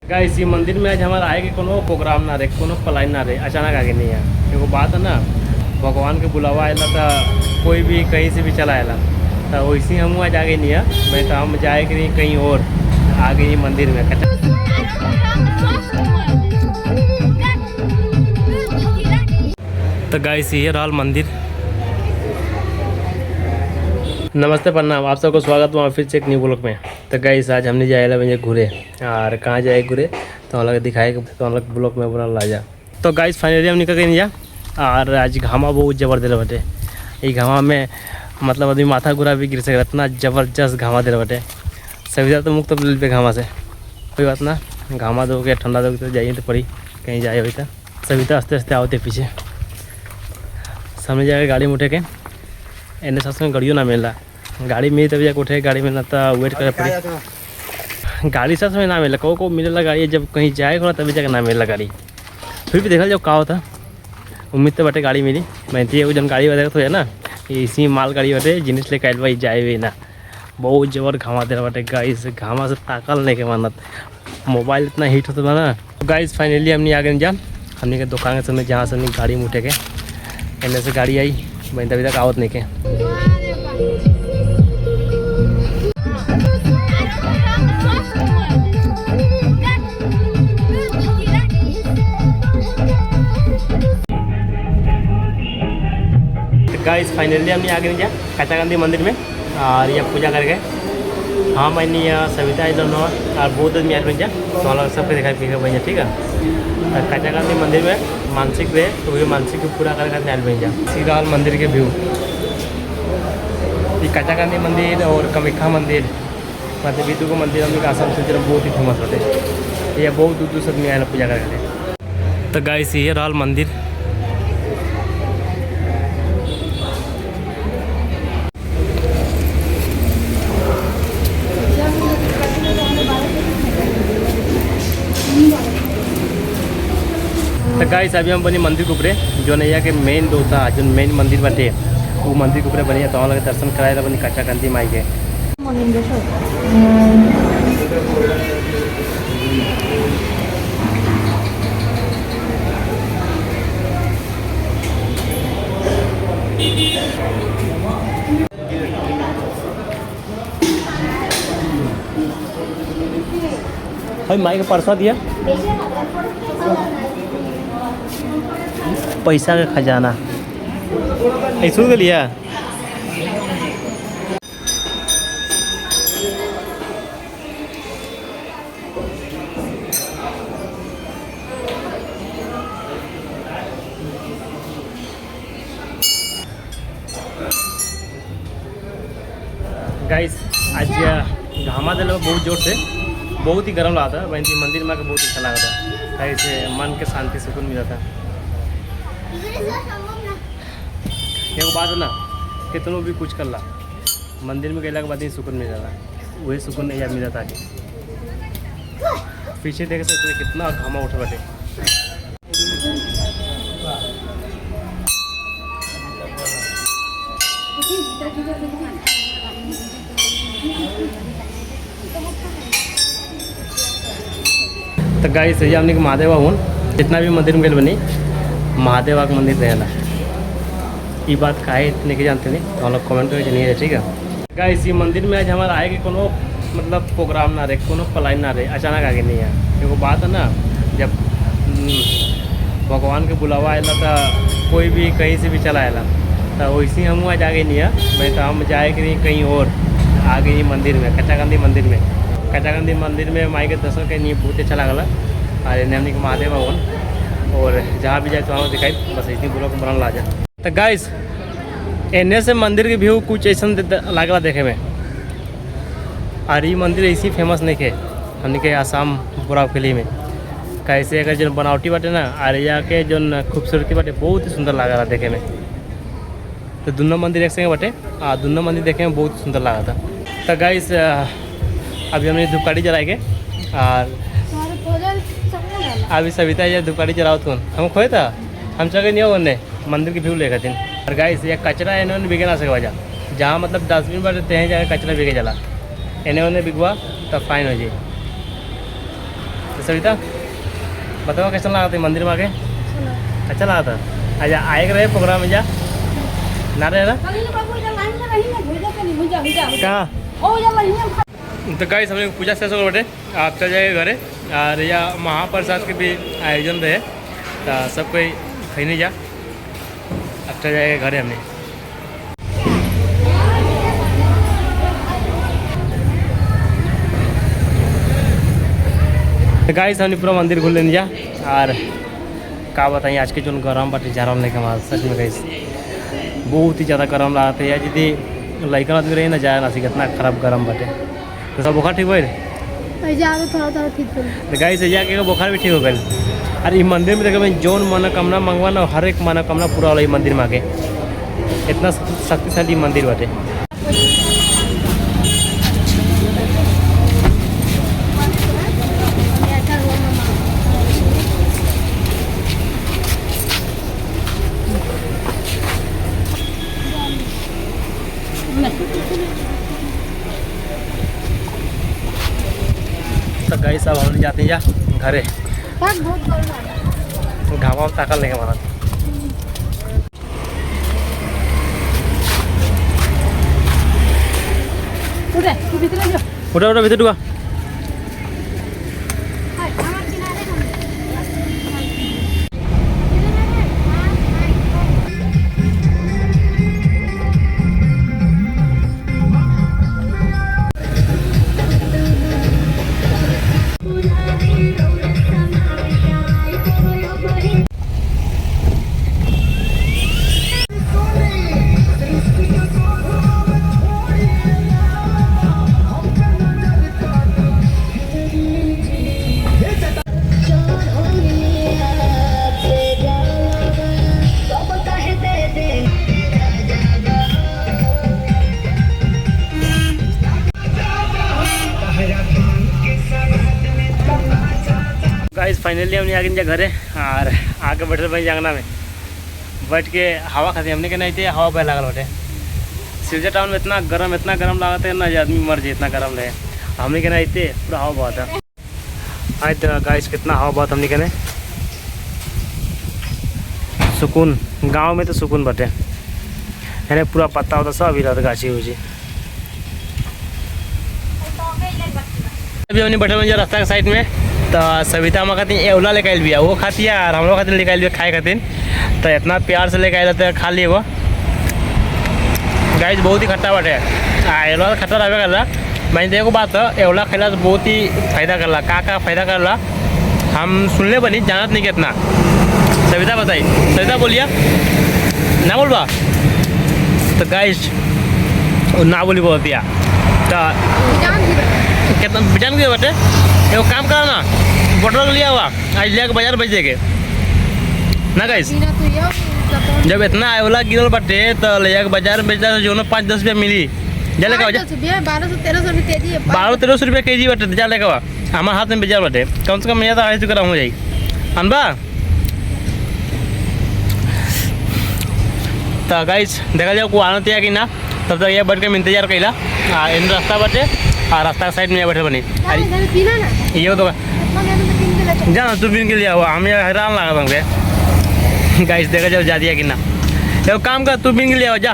Guys इसी मंदिर में आज हमारा आए के कोनो प्रोग्राम ना रहे, कोनो प्लान ना रहे, अचानक आगे नहीं है। एगो बात है ना, भगवान के बुलावा आएला तो कोई भी कहीं से भी चला आएला, तो वैसे हम आज आगे नहीं है। मैं तो हम जाए कि नहीं कहीं और आगे ही मंदिर में। तो गाइस ये रहा मंदिर। नमस्ते प्रणाम, आप सबको स्वागत हुआ फिर से एक न्यू ब्लॉग में। तो गाइस आज हमने जाएगा मुझे घूरे और कहाँ जाए घूरे तो हम लोग दिखाएगा, तो हम लोग ब्लॉग में बना ला जा। तो गाइस फाइनली हम निकल गए नहीं जा और आज घामा बहुत ज़बरदस्त बटे। ये घामा में मतलब अभी माथा घुरा भी गिर सके, इतना ज़बरदस्त घामा दे बटे। सविता तो मुक्त पे घामा से कोई बात ना, घामा दो के ठंडा दो तो जाइए तो पड़ी कहीं जाए अभी तक। सविता आस्ते आस्ते आओते पीछे सामने जाएगा गाड़ी में उठे के। एने साथ में गाड़ियों ना मिला, गाड़ी मिली तभी जाकर उठे, गाड़ी मिलना तो वेट करे पड़ी। गाड़ी साथ में ना मिला, को मिलेला गाड़ी जब कहीं जाएगा तभी जाकर ना मिलेला गाड़ी। फिर भी देखा जाओ का होता, उम्मीद तो बटे गाड़ी मिली। मैं तो जन गाड़ी वगैरह तो है ना, इसी माल गाड़ी बटे जिनिस लेके आए भाई जाए भी ना। बहुत जबर घामा दे बटे गाइस, घामा से ताकल नहीं के मानत, मोबाइल इतना हीट होता था ना। गाइस फाइनली हमने आगे जा हमने के दुकान के समय जहाँ से हमने गाड़ी में उठे के एने से गाड़ी आई, मैं तभी तक आवत नहीं के। गाइस फाइनली हमने आगे जा काचा गांधी मंदिर में और यहाँ पूजा करके। हाँ मैंने यहाँ सविता आई दोनों और बहुत आदमी आए जा, तो हम लोग सबके दिखाई पीगा भैया ठीक है। काचा गांधी मंदिर में मानसिक रहे तो वही मानसिक को पूरा करके आयल भैया। सीधा मंदिर के व्यू, ये काचा गांधी मंदिर और कामाख्या मंदिर मतलब भी को मंदिर हम लोग आसाम से बहुत ही फेमस होते। ये बहुत दूर दूर से आदमी आए पूजा करके। तो गाइस ये रहा मंदिर। तो गाइस अभी हम बनी मंदिर के ऊपरे जो नैया के मेन दोता जो मेन मंदिर बटे वो मंदिर के ऊपरे बनी है, तो हम लोग दर्शन कराए बनी काचा गांधी माई के। भाई माई का परसा दिया, पैसा का खजाना ऐसा के लिया। गाइस आज घामा दिल बहुत जोर से, बहुत ही गर्म लगा था। वैसे मंदिर में बहुत अच्छा लगा था, कैसे मन के शांति सुकून मिला था। एक बात है ना, कितनों भी कुछ कर ला मंदिर में गया के बाद ही सुकून मिल जाता, वही सुकून नहीं याद मिला था। पीछे देख सकते कितना घामा उठ बैठे। तो गाइस ये हमने महादेवा हूँ, जितना भी मंदिर में गए बनी महादेवा का मंदिर रहेला। ये बात काहे इतने के जानते नहीं तो हम लोग कमेंट करके नहीं है ठीक है। गाइस ये मंदिर में आज हमारा आए कि कोनो मतलब प्रोग्राम ना रहे, कोनो प्लान ना रहे, अचानक आगे नहीं है। एगो बात है ना, जब भगवान के बुलावा आएला तो कोई भी कहीं से भी चला आएला, तो वैसे हम आज आगे नहीं है। मैं तो हम जाए कि नहीं कहीं और आगे ही मंदिर में काचा गांधी मंदिर में। काचा गांधी मंदिर में माई के दर्शन के नहीं बहुत अच्छा लगला और हमने महादेव भवन और जहाँ भी जाए तो हम दिखाई बस इतनी ब्लॉग बना ला जा। तो गाइस एने से मंदिर के व्यू कुछ ऐसा लगला देखे में, और ये मंदिर ऐसी फेमस नहीं है हमने के आसाम बुरावखली में। कैसे अगर जो बनावटी बाटे ना और यहाँ के जो खूबसूरती बाटे बहुत ही सुंदर लगा देखे में। तो दोनों मंदिर एक संगे बाटे और दोनों मंदिर देखे में बहुत सुंदर लगा था। तो गाइस अभी हमने धूपकाठी जलाएंगे और अभी सविता ये धूपकाठी जलाओ तुम हम खोए था, हम चले नहीं हो मंदिर की व्यू लेगा दिन। और गाइस ये कचरा इन्होंने बिके ना सके वजह, जहाँ मतलब डस्टबिन पर रहते हैं जगह कचरा बिके जला इन्हें उन्हें बिकवा तब फाइन हो जाए। तो सविता बताओ कैसा लगा था मंदिर में आके? अच्छा लगा था। अच्छा आए के रहे प्रोग्राम में जा ना रहे ना कहाँ? तो गाइस हम लोग पूजा से बैठे आप चल जाएगा घरे और या महाप्रसाद के भी आयोजन रहे तो सब कोई खी नहीं जा अब चल जाएगा घरे हमने। तो गाइस हमने पूरा मंदिर घूम लेने जा और का बताइए आज के जो गरम बाटे जा रहा के बाद सच में गाइस बहुत ही ज़्यादा गरम लागत है यदि लड़का आदमी रही ना जाए ना कितना खराब गरम बाटे। तो सब बुखार ठीक हो थोड़ा ठीक हो तो गाइस जाके बुखार भी ठीक हो गए। अरे मंदिर में देखे जौन मनोकामना मंगवा ना हर एक मनोकामना पूरा होला मंदिर में आके इतना शक्तिशाली मंदिर बाटे। तो गाइस अब हम जाते हैं जा घरे घावा में ताकत लेके मारा उठा उठा भीतर डुआ गाइस फाइनली हमने आगे जा घरे और आके बैठे भाई जंगना में बैठ के हवा खाती हमने के नहीं थे हवा बह लागल बैठे। सिलजा टाउन में इतना गर्म लागत है ना आदमी मर जाए इतना गर्म रहे हमने के नहीं थे पूरा हवा बहुत है। आज तो गाइस कितना हवा बहुत हमने के सुकून गांव में तो सुकून बटे यानी पूरा पत्ता होता सब हिला गाछी उछी। अभी हमने बैठे हुए रास्ता के साइड में तो सविता हम खाती एवला लेके आयल बिया वो खाती है और हम लोग खातिर लेके आयल बिया खाए खातिर तो इतना प्यार से लेके आयल तो खा लिए वो गाइस बहुत ही खट्टा बाटे एवला खट्टा रहे करला। मैंने देखो बात है एवला खैला तो बहुत ही फायदा करला का फायदा करला हम सुनले बनी जानत नहीं कितना। सविता बताई सविता बोलिया ना बोलबा तो गाइस ना बोली बोल दिया तो कितना जान गए बटे एगो काम करा ना बोतल लिया हुआ आज लेके बाजार बेच देंगे ना गाइस। जब इतना आयोला गिरल बटे तो ले जाके बाजार बेचता जो ना 5-10 रुपया मिली जा लेके 1200-1300 रुपया के जी बटे जा लेके हमारे हाथ में बेचा बटे कम से कम मेरा तो 250 ग्राम हो जाए अनबा। तो गाइस देखा जाओ को आना कि ना तब तक ये बैठ के इंतजार कैला इन रास्ता बटे और रास्ता साइड में बैठे बनी ये तो जाना तू बिन के लिया हुआ हमें हैरान लगा तुमके गाइस देखा जाओ जा दिया कि ना एगो काम कर तू बिन के लिया जा